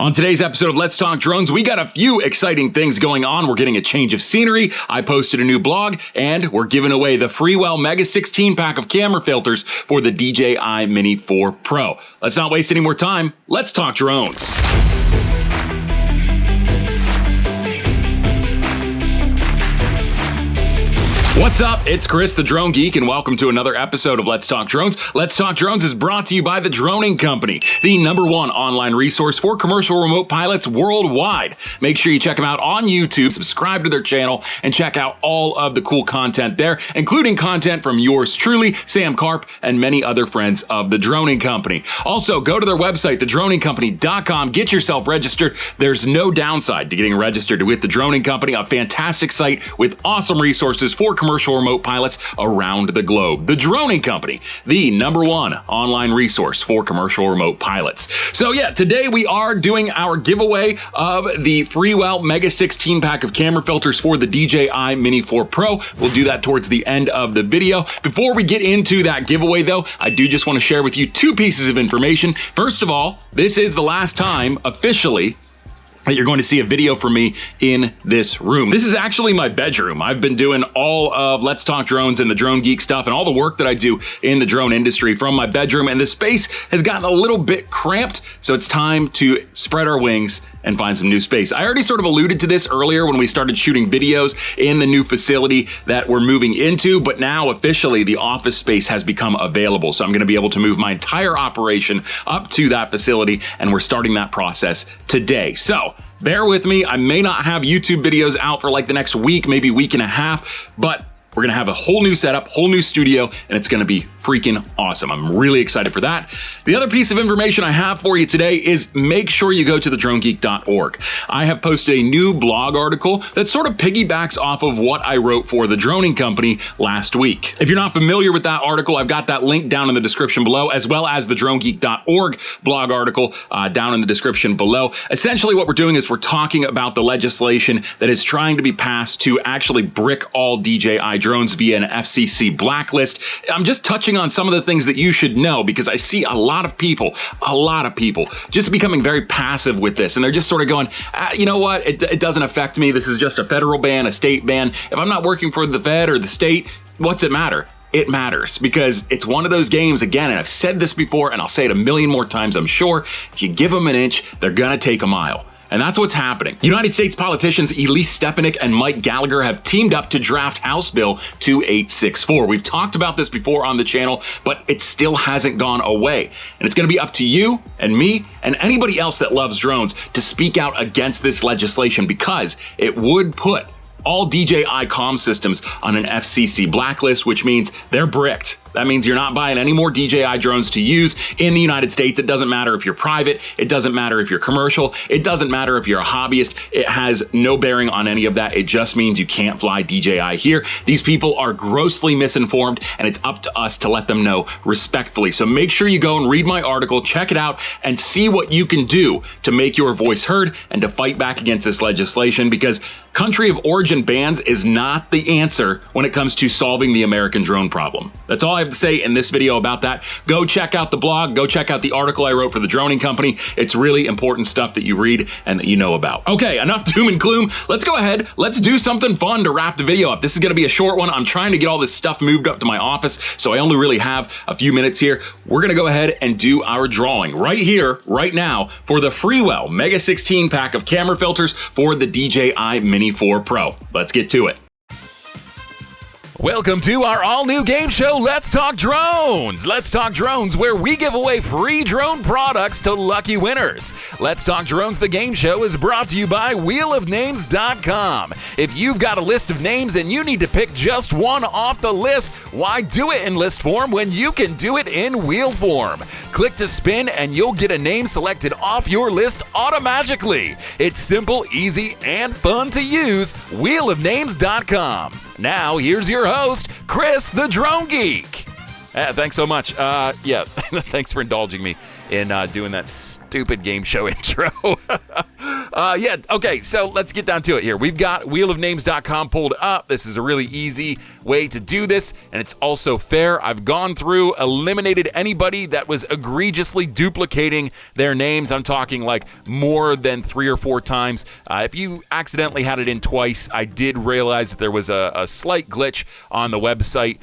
On today's episode of Let's Talk Drones, we got a few exciting things going on. We're getting a change of scenery. I posted a new blog, and we're giving away the Freewell MEGA16 pack of camera filters for the DJI Mini 4 Pro. Let's not waste any more time. Let's talk drones. What's up? It's Chris, the Drone Geek, and welcome to another episode of Let's Talk Drones. Let's Talk Drones is brought to you by The Droning Company, the #1 online resource for commercial remote pilots worldwide. Make sure you check them out on YouTube, subscribe to their channel, and check out all of the cool content there, including content from yours truly, Sam Karp, and many other friends of The Droning Company. Also, go to their website, thedroningcompany.com, get yourself registered. There's no downside to getting registered with The Droning Company, a fantastic site with awesome resources for commercial remote pilots around the globe. The Droning Company, the #1 online resource for commercial remote pilots. So yeah, today we are doing our giveaway of the Freewell MEGA16 pack of camera filters for the DJI Mini 4 Pro. We'll do that towards the end of the video. Before we get into that giveaway though, I do just want to share with you two pieces of information. First of all, this is the last time officially that you're going to see a video from me in this room. This is actually my bedroom. I've been doing all of Let's Talk Drones and the Drone Geek stuff and all the work that I do in the drone industry from my bedroom, and the space has gotten a little bit cramped, so it's time to spread our wings and find some new space. I already sort of alluded to this earlier when we started shooting videos in the new facility that we're moving into, but now officially the office space has become available. So I'm gonna be able to move my entire operation up to that facility, and we're starting that process today. So bear with me. I may not have YouTube videos out for like the next week, maybe week and a half, but we're gonna have a whole new setup, whole new studio, and it's gonna be freaking awesome. I'm really excited for that. The other piece of information I have for you today is make sure you go to thedronegeek.org. I have posted a new blog article that sort of piggybacks off of what I wrote for the Droning Company last week. If you're not familiar with that article, I've got that link down in the description below, as well as the dronegeek.org blog article down in the description below. Essentially what we're doing is we're talking about the legislation that is trying to be passed to actually brick all DJI drones via an FCC blacklist. I'm just touching on some of the things that you should know because I see a lot of people just becoming very passive with this, and they're just sort of going, you know what, it doesn't affect me. This is just a federal ban, a state ban. If I'm not working for the Fed or the state, what's it matter? It matters because it's one of those games, again, and I've said this before and I'll say it a million more times, I'm sure, if you give them an inch, they're gonna take a mile. And that's what's happening. United States politicians Elise Stefanik and Mike Gallagher have teamed up to draft House Bill 2864. We've talked about this before on the channel, but it still hasn't gone away. And it's gonna be up to you and me and anybody else that loves drones to speak out against this legislation because it would put all DJI comm systems on an FCC blacklist, which means they're bricked. That means you're not buying any more DJI drones to use in the United States. It doesn't matter if you're private. It doesn't matter if you're commercial. It doesn't matter if you're a hobbyist. It has no bearing on any of that. It just means you can't fly DJI here. These people are grossly misinformed, and it's up to us to let them know respectfully. So make sure you go and read my article, check it out, and see what you can do to make your voice heard and to fight back against this legislation, because country of origin bans is not the answer when it comes to solving the American drone problem. That's all I have to say in this video about that. Go check out the blog, go check out the article I wrote for the Droning Company. It's really important stuff that you read and that you know about. Okay, enough doom and gloom. Let's go ahead, let's do something fun to wrap the video up. This is gonna be a short one. I'm trying to get all this stuff moved up to my office, so I only really have a few minutes here. We're gonna go ahead and do our drawing right here, right now, for the Freewell MEGA16 pack of camera filters for the DJI Mini 4 Pro. Let's get to it. Welcome to our all-new game show, Let's Talk Drones! Let's Talk Drones, where we give away free drone products to lucky winners. Let's Talk Drones, the game show, is brought to you by wheelofnames.com. If you've got a list of names and you need to pick just one off the list, why do it in list form when you can do it in wheel form? Click to spin and you'll get a name selected off your list automatically. It's simple, easy, and fun to use. wheelofnames.com. Now, here's your host, Chris the Drone Geek. Thanks so much. Thanks for indulging me in doing that stupid game show intro. Yeah, okay, so let's get down to it here. We've got wheelofnames.com pulled up. This is a really easy way to do this, and it's also fair. I've gone through, eliminated anybody that was egregiously duplicating their names. I'm talking like more than 3 or 4 times. If you accidentally had it in twice, I did realize that there was a slight glitch on the website.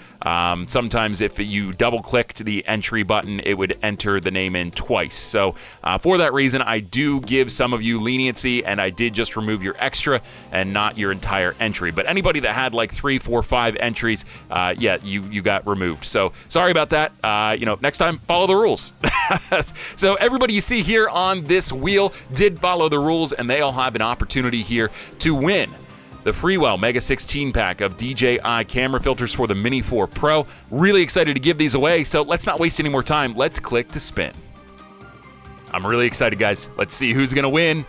Sometimes if you double-clicked the entry button, it would enter the name in twice. So for that reason, I do give some of you leniency, and I did just remove your extra and not your entire entry. But anybody that had like 3, 4, 5 entries, yeah, you got removed. So sorry about that. Next time, follow the rules. So everybody you see here on this wheel did follow the rules, and they all have an opportunity here to win the Freewell MEGA16 pack of DJI camera filters for the Mini 4 Pro. Really excited to give these away, so let's not waste any more time. Let's click to spin. I'm really excited, guys. Let's see who's going to win.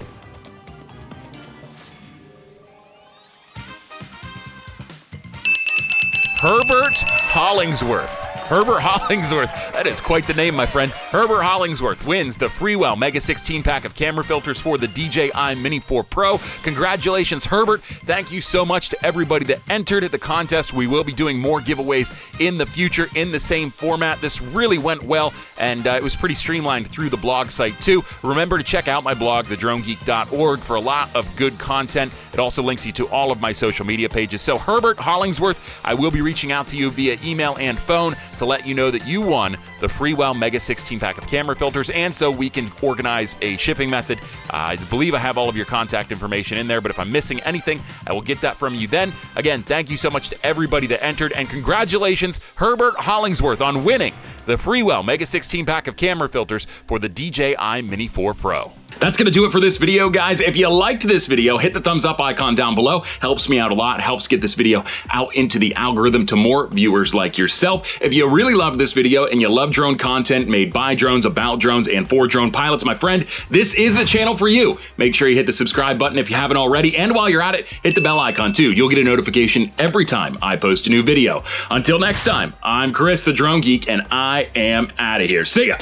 Herbert Hollingsworth. Herbert Hollingsworth, that is quite the name, my friend. Herbert Hollingsworth wins the Freewell MEGA16 pack of camera filters for the DJI Mini 4 Pro. Congratulations, Herbert. Thank you so much to everybody that entered at the contest. We will be doing more giveaways in the future in the same format. This really went well, and it was pretty streamlined through the blog site, too. Remember to check out my blog, thedronegeek.org, for a lot of good content. It also links you to all of my social media pages. So, Herbert Hollingsworth, I will be reaching out to you via email and phone to let you know that you won the Freewell MEGA16 pack of camera filters, and so we can organize a shipping method. I believe I have all of your contact information in there, but if I'm missing anything, I will get that from you then. Again, thank you so much to everybody that entered, and congratulations, Herbert Hollingsworth, on winning the Freewell MEGA16 pack of camera filters for the DJI Mini 4 Pro. That's going to do it for this video, guys. If you liked this video, hit the thumbs up icon down below. Helps me out a lot. Helps get this video out into the algorithm to more viewers like yourself. If you really loved this video and you love drone content made by drones, about drones, and for drone pilots, my friend, this is the channel for you. Make sure you hit the subscribe button if you haven't already. And while you're at it, hit the bell icon too. You'll get a notification every time I post a new video. Until next time, I'm Chris, the Drone Geek, and I am out of here. See ya.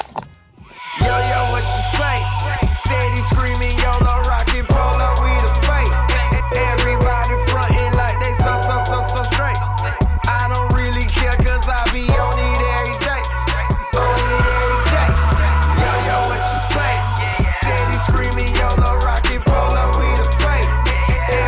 Yo, what you say? Steady screaming, YOLO, right?